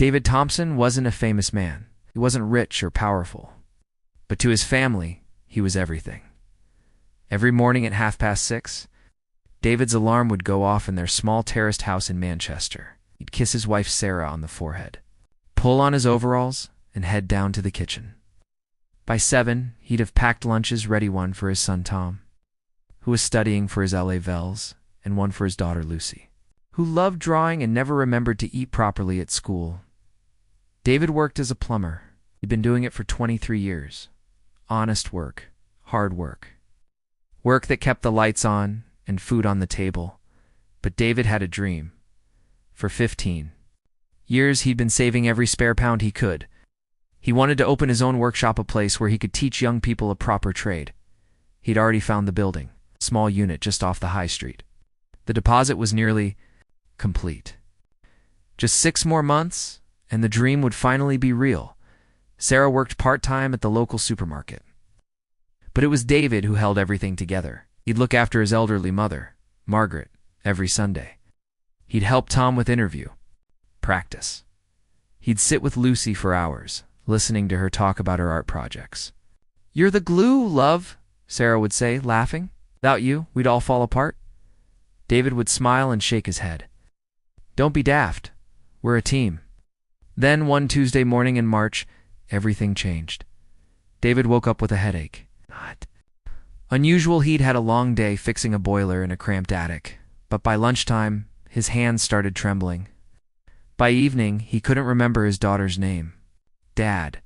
David Thompson wasn't a famous man. He wasn't rich or powerful. But to his family, he was everything. Every morning at 6:30, David's alarm would go off in their small terraced house in Manchester. He'd kiss his wife Sarah on the forehead, pull on his overalls, and head down to the kitchen. By 7, he'd have packed lunches ready, one for his son Tom, who was studying for his LA Vels, and one for his daughter Lucy, who loved drawing and never remembered to eat properly at school. David worked as a plumber. He'd been doing it for 23 years. Honest work, hard work. Work that kept the lights on and food on the table. But David had a dream. For 15 years, he'd been saving every spare pound he could. He wanted to open his own workshop, a place where he could teach young people a proper trade. He'd already found the building, a small unit just off the high street. The deposit was nearly complete. Just 6 more months, and the dream would finally be real. Sarah worked part-time at the local supermarket. But it was David who held everything together. He'd look after his elderly mother, Margaret, every Sunday. He'd help Tom with interview practice. He'd sit with Lucy for hours, listening to her talk about her art projects. "You're the glue, love," Sarah would say, laughing. "Without you, we'd all fall apart." David would smile and shake his head. "Don't be daft. We're a team." Then one Tuesday morning in March, everything changed. David woke up with a headache. Not unusual. He'd had a long day fixing a boiler in a cramped attic, but by lunchtime, his hands started trembling. By evening, he couldn't remember his daughter's name. "Dad."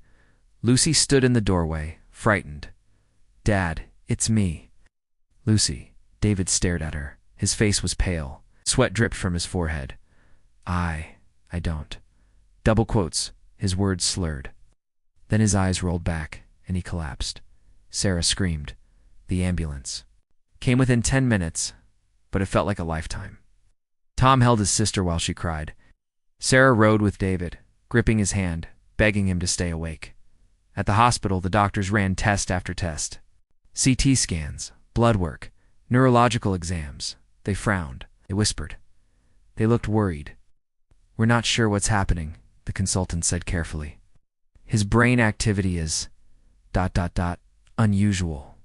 Lucy stood in the doorway, frightened. "Dad, it's me." "Lucy." David stared at her. His face was pale. Sweat dripped from his forehead. I don't." Double quotes, his words slurred. Then his eyes rolled back, and he collapsed. Sarah screamed. The ambulance came within 10 minutes, but it felt like a lifetime. Tom held his sister while she cried. Sarah rode with David, gripping his hand, begging him to stay awake. At the hospital, the doctors ran test after test. CT scans, blood work, neurological exams. They frowned. They whispered. They looked worried. "We're not sure what's happening," the consultant said carefully. "His brain activity is ... unusual.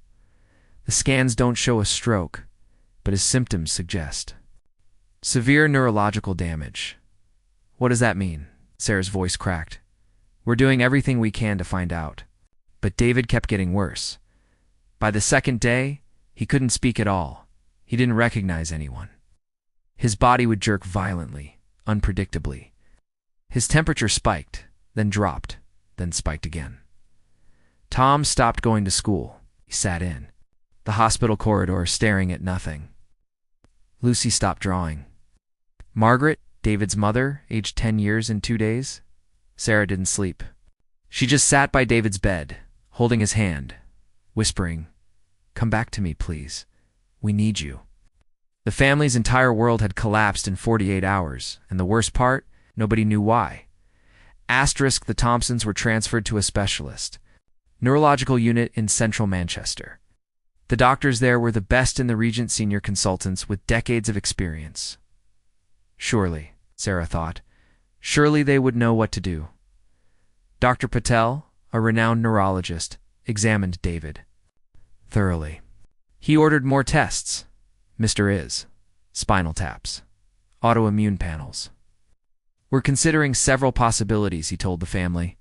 The scans don't show a stroke, but his symptoms suggest severe neurological damage." "What does that mean?" Sarah's voice cracked. "We're doing everything we can to find out." But David kept getting worse. By the second day, he couldn't speak at all. He didn't recognize anyone. His body would jerk violently, unpredictably. His temperature spiked, then dropped, then spiked again. Tom stopped going to school. He sat in the hospital corridor, staring at nothing. Lucy stopped drawing. Margaret, David's mother, aged 10 years and 2 days. Sarah didn't sleep. She just sat by David's bed, holding his hand, whispering, "Come back to me, please. We need you." The family's entire world had collapsed in 48 hours, and the worst part, nobody knew why. Asterisk, the Thompsons were transferred to a specialist neurological unit in central Manchester. The doctors there were the best in the region, senior consultants with decades of experience. Surely, Sarah thought, surely they would know what to do. Dr. Patel, a renowned neurologist, examined David thoroughly. He ordered more tests. Mr. Is, spinal taps, autoimmune panels. "We're considering several possibilities," he told the family.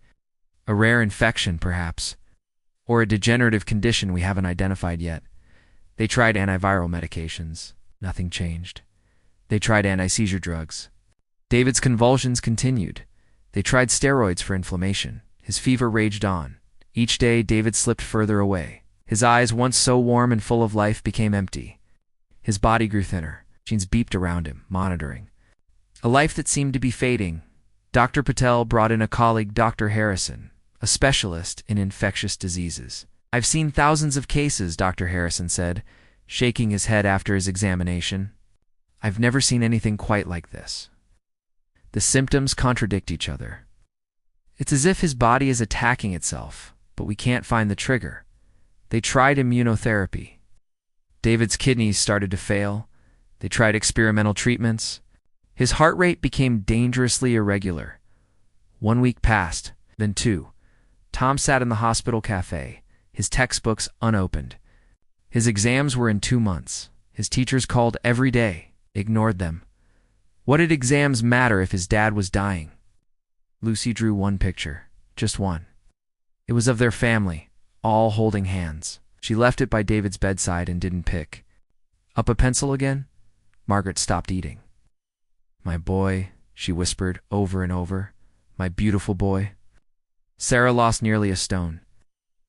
"A rare infection, perhaps, or a degenerative condition we haven't identified yet." They tried antiviral medications. Nothing changed. They tried anti-seizure drugs. David's convulsions continued. They tried steroids for inflammation. His fever raged on. Each day, David slipped further away. His eyes, once so warm and full of life, became empty. His body grew thinner. Machines beeped around him, monitoring. A life that seemed to be fading. Dr. Patel brought in a colleague, Dr. Harrison, a specialist in infectious diseases. "I've seen thousands of cases," Dr. Harrison said, shaking his head after his examination. "I've never seen anything quite like this. The symptoms contradict each other. It's as if his body is attacking itself, but we can't find the trigger." They tried immunotherapy. David's kidneys started to fail. They tried experimental treatments. His heart rate became dangerously irregular. 1 week passed, then 2. Tom sat in the hospital cafe, his textbooks unopened. His exams were in 2 months. His teachers called every day, ignored them. What did exams matter if his dad was dying? Lucy drew one picture, just one. It was of their family, all holding hands. She left it by David's bedside and didn't pick. Up a pencil again? Margaret stopped eating. "My boy," she whispered over and over. "My beautiful boy." Sarah lost nearly a stone.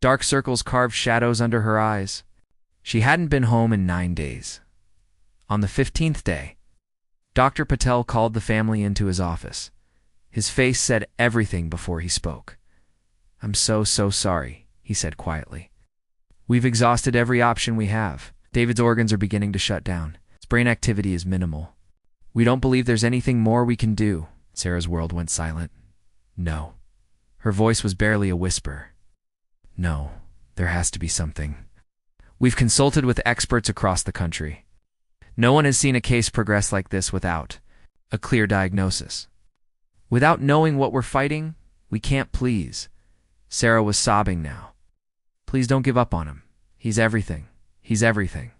Dark circles carved shadows under her eyes. She hadn't been home in 9 days. On the 15th day, Dr. Patel called the family into his office. His face said everything before he spoke. "I'm so sorry," he said quietly. "We've exhausted every option we have. David's organs are beginning to shut down. His brain activity is minimal. We don't believe there's anything more we can do." Sarah's world went silent. "No." Her voice was barely a whisper. "No, there has to be something. We've consulted with experts across the country. No one has seen a case progress like this without a clear diagnosis. Without knowing what we're fighting, we can't please." Sarah was sobbing now. "Please don't give up on him. He's everything. He's everything."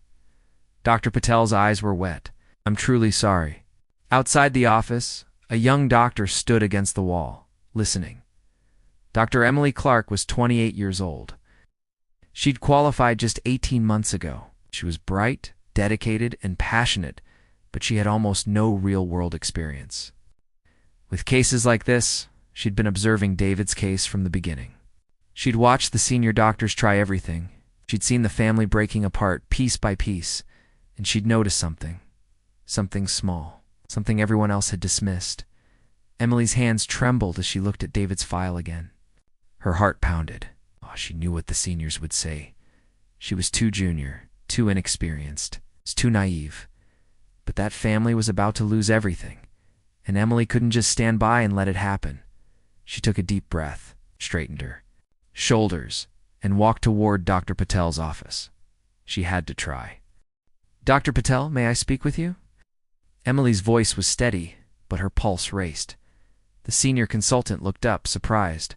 Dr. Patel's eyes were wet. "I'm truly sorry." Outside the office, a young doctor stood against the wall, listening. Dr. Emily Clark was 28 years old. She'd qualified just 18 months ago. She was bright, dedicated, and passionate, but she had almost no real-world experience. With cases like this, she'd been observing David's case from the beginning. She'd watched the senior doctors try everything. She'd seen the family breaking apart piece by piece, and she'd noticed something. Something small. Something everyone else had dismissed. Emily's hands trembled as she looked at David's file again. Her heart pounded. Oh, she knew what the seniors would say. She was too junior, too inexperienced, too naive. But that family was about to lose everything, and Emily couldn't just stand by and let it happen. She took a deep breath, straightened her shoulders, and walked toward Dr. Patel's office. She had to try. "Dr. Patel, may I speak with you?" Emily's voice was steady, but her pulse raced. The senior consultant looked up, surprised.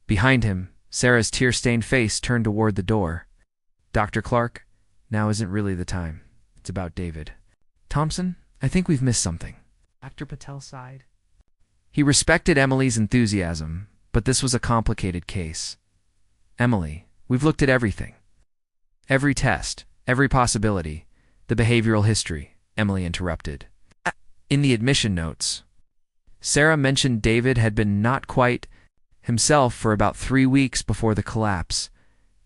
Behind him, Sarah's tear-stained face turned toward the door. "Dr. Clark, now isn't really the time. It's about David." "Thompson, I think we've missed something." Dr. Patel sighed. He respected Emily's enthusiasm, but this was a complicated case. "Emily, we've looked at everything. Every test, every possibility, the behavioral history," Emily interrupted. "In the admission notes, Sarah mentioned David had been not quite himself for about 3 weeks before the collapse.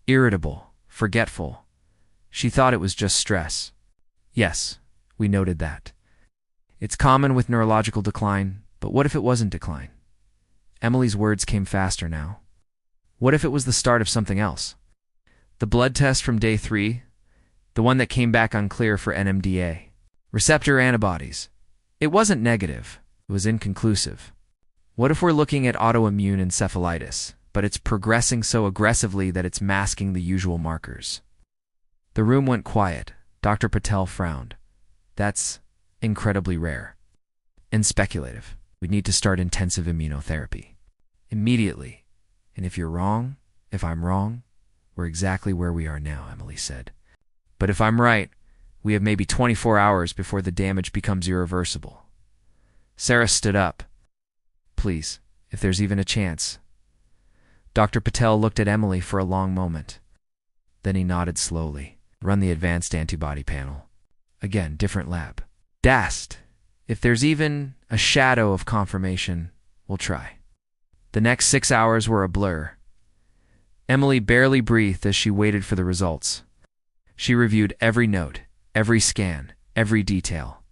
Irritable, forgetful. She thought it was just stress." "Yes, we noted that. It's common with neurological decline, but what if it wasn't decline?" Emily's words came faster now. "What if it was the start of something else? The blood test from day 3, the one that came back unclear for NMDA. Receptor antibodies. It wasn't negative, it was inconclusive. What if we're looking at autoimmune encephalitis, but it's progressing so aggressively that it's masking the usual markers?" The room went quiet. Dr. Patel frowned. "That's incredibly rare. And speculative. We need to start intensive immunotherapy. Immediately. And if you're wrong, if I'm wrong, we're exactly where we are now," Emily said. "But if I'm right, we have maybe 24 hours before the damage becomes irreversible." Sarah stood up. "Please, if there's even a chance." Dr. Patel looked at Emily for a long moment. Then he nodded slowly. "Run the advanced antibody panel. Again, different lab. DAST. If there's even a shadow of confirmation, we'll try." The next 6 hours were a blur. Emily barely breathed as she waited for the results. She reviewed every note, every scan, every detail.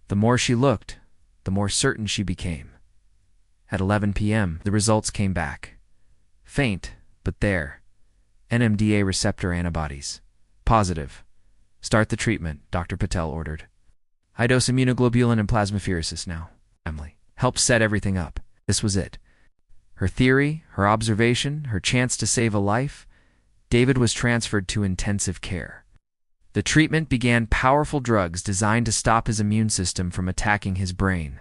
The more she looked, the more certain she became. At 11 p.m., the results came back. Faint, but there. NMDA receptor antibodies. Positive. "Start the treatment," Dr. Patel ordered. "High-dose immunoglobulin and plasmapheresis now." Emily helped set everything up. This was it. Her theory, her observation, her chance to save a life. David was transferred to intensive care. The treatment began powerful drugs designed to stop his immune system from attacking his brain.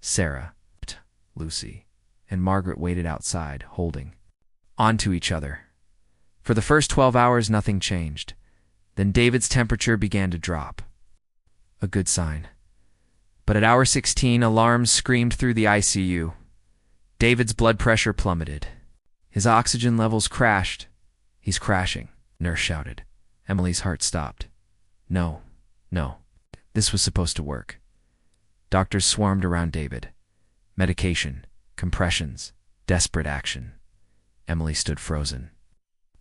Sarah, Lucy, and Margaret waited outside, holding on to each other. For the first 12 hours, nothing changed. Then David's temperature began to drop. A good sign. But at hour 16, alarms screamed through the ICU. David's blood pressure plummeted. His oxygen levels crashed. "He's crashing," nurse shouted. Emily's heart stopped. No. This was supposed to work. Doctors swarmed around David. Medication, compressions, desperate action. Emily stood frozen,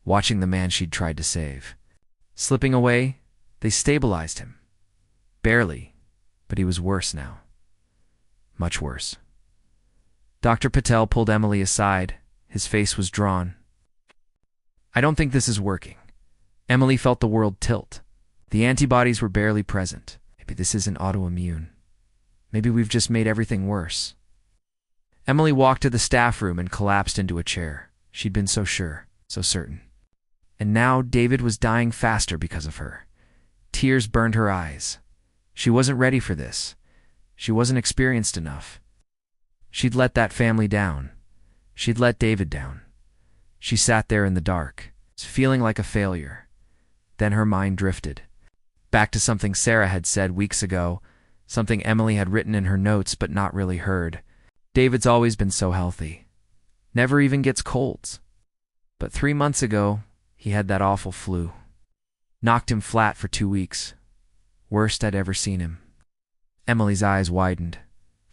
watching the man she'd tried to save. Slipping away, they stabilized him. Barely, but he was worse now. Much worse. Dr. Patel pulled Emily aside. His face was drawn. "I don't think this is working." Emily felt the world tilt. The antibodies were barely present. Maybe this isn't autoimmune. Maybe we've just made everything worse. Emily walked to the staff room and collapsed into a chair. She'd been so sure, so certain. And now David was dying faster because of her. Tears burned her eyes. She wasn't ready for this. She wasn't experienced enough. She'd let that family down. She'd let David down. She sat there in the dark, feeling like a failure. Then her mind drifted back to something Sarah had said weeks ago, something Emily had written in her notes but not really heard. David's always been so healthy. Never even gets colds. But 3 months ago, he had that awful flu. Knocked him flat for 2 weeks. Worst I'd ever seen him. Emily's eyes widened.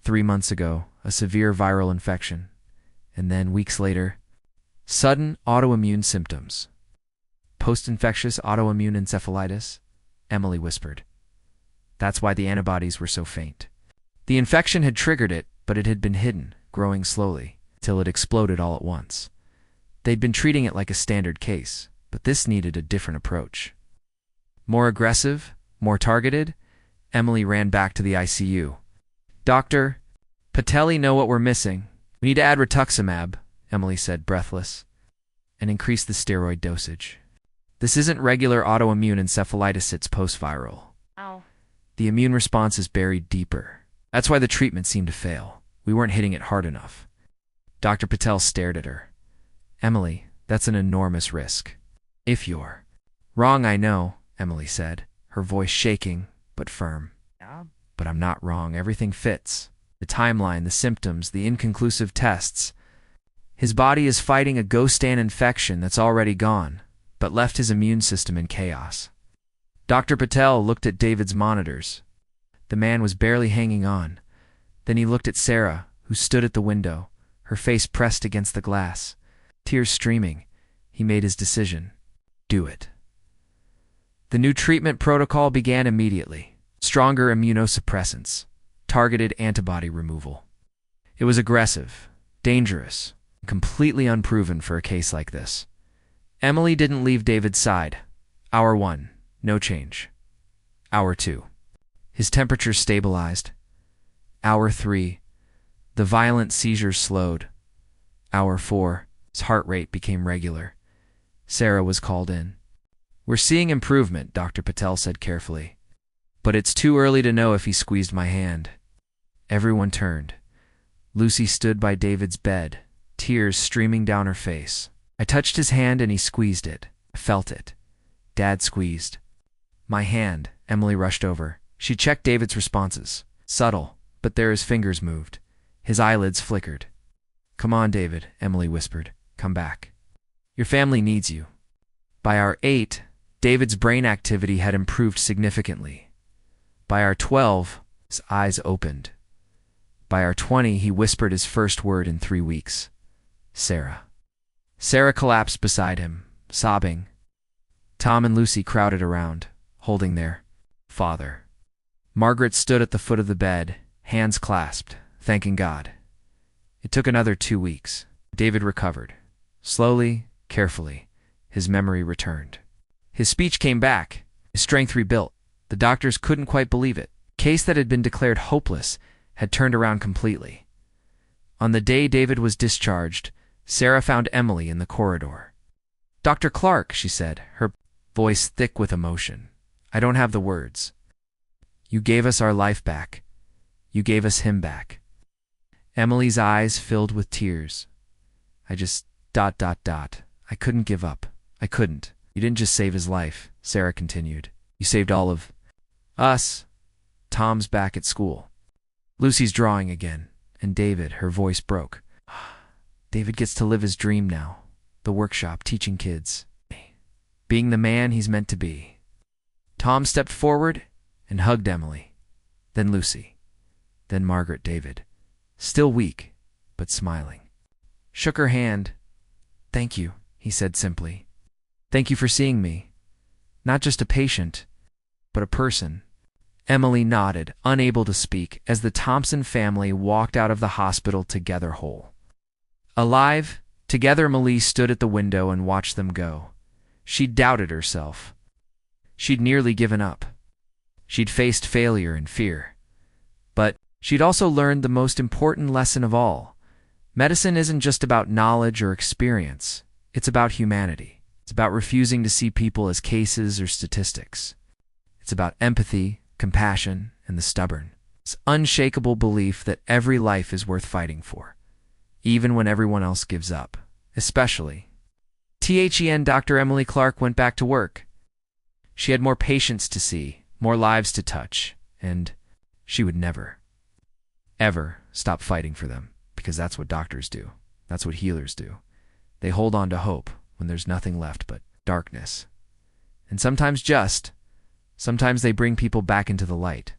3 months ago, a severe viral infection. And then, weeks later, sudden autoimmune symptoms. Post-infectious autoimmune encephalitis, Emily whispered. That's why the antibodies were so faint. The infection had triggered it, but it had been hidden, growing slowly, till it exploded all at once. They'd been treating it like a standard case, but this needed a different approach. More aggressive, more targeted, Emily ran back to the ICU. "Doctor, Patelli know what we're missing. We need to add rituximab," Emily said, breathless, "and increase the steroid dosage. This isn't regular autoimmune encephalitis, it's post-viral. Ow. The immune response is buried deeper. That's why the treatment seemed to fail. We weren't hitting it hard enough." Dr. Patel stared at her. "Emily, that's an enormous risk. If you're wrong, I know," Emily said, her voice shaking but firm. Yeah. "But I'm not wrong. Everything fits. The timeline, the symptoms, the inconclusive tests. His body is fighting a ghost-an infection that's already gone, but left his immune system in chaos." Dr. Patel looked at David's monitors. The man was barely hanging on. Then he looked at Sarah, who stood at the window, her face pressed against the glass. Tears streaming, he made his decision. Do it. The new treatment protocol began immediately. Stronger immunosuppressants, targeted antibody removal. It was aggressive, dangerous, completely unproven for a case like this. Emily didn't leave David's side. Hour 1, no change. Hour 2, his temperature stabilized. Hour 3, the violent seizures slowed. Hour 4, his heart rate became regular. Sarah was called in. "We're seeing improvement," Dr. Patel said carefully. "But it's too early to know if he squeezed my hand." Everyone turned. Lucy stood by David's bed, tears streaming down her face. "I touched his hand and he squeezed it. I felt it. Dad squeezed." "My hand," Emily rushed over. She checked David's responses. Subtle, but there his fingers moved. His eyelids flickered. "Come on, David," Emily whispered. "Come back. Your family needs you." By hour 8, David's brain activity had improved significantly. By hour 12, his eyes opened. By hour 20, he whispered his first word in 3 weeks. Sarah. Sarah collapsed beside him, sobbing. Tom and Lucy crowded around, holding their father. Margaret stood at the foot of the bed, hands clasped, thanking God. It took another 2 weeks. David recovered. Slowly, carefully, his memory returned. His speech came back, his strength rebuilt. The doctors couldn't quite believe it. The case that had been declared hopeless had turned around completely. On the day David was discharged, Sarah found Emily in the corridor. "Dr. Clark," she said, her voice thick with emotion. "I don't have the words. You gave us our life back. You gave us him back." Emily's eyes filled with tears. I just... I couldn't give up. I couldn't. You didn't just save his life, Sarah continued. You saved all of us. Tom's back at school. Lucy's drawing again, and David, her voice broke. David gets to live his dream now. The workshop, teaching kids. Being the man he's meant to be. Tom stepped forward and hugged Emily. Then Lucy. Then Margaret David. Still weak, but smiling. Shook her hand. Thank you, he said simply. Thank you for seeing me. Not just a patient, but a person. Emily nodded, unable to speak, as the Thompson family walked out of the hospital together whole. Alive, together Emily stood at the window and watched them go. She'd doubted herself. She'd nearly given up. She'd faced failure and fear. But she'd also learned the most important lesson of all. Medicine isn't just about knowledge or experience. It's about humanity. It's about refusing to see people as cases or statistics. It's about empathy, compassion, and the stubborn. It's unshakable belief that every life is worth fighting for, even when everyone else gives up, especially. Dr. Emily Clark went back to work. She had more patients to see, more lives to touch, and she would never, ever stop fighting for them, because that's what doctors do. That's what healers do. They hold on to hope when there's nothing left but darkness. And sometimes they bring people back into the light.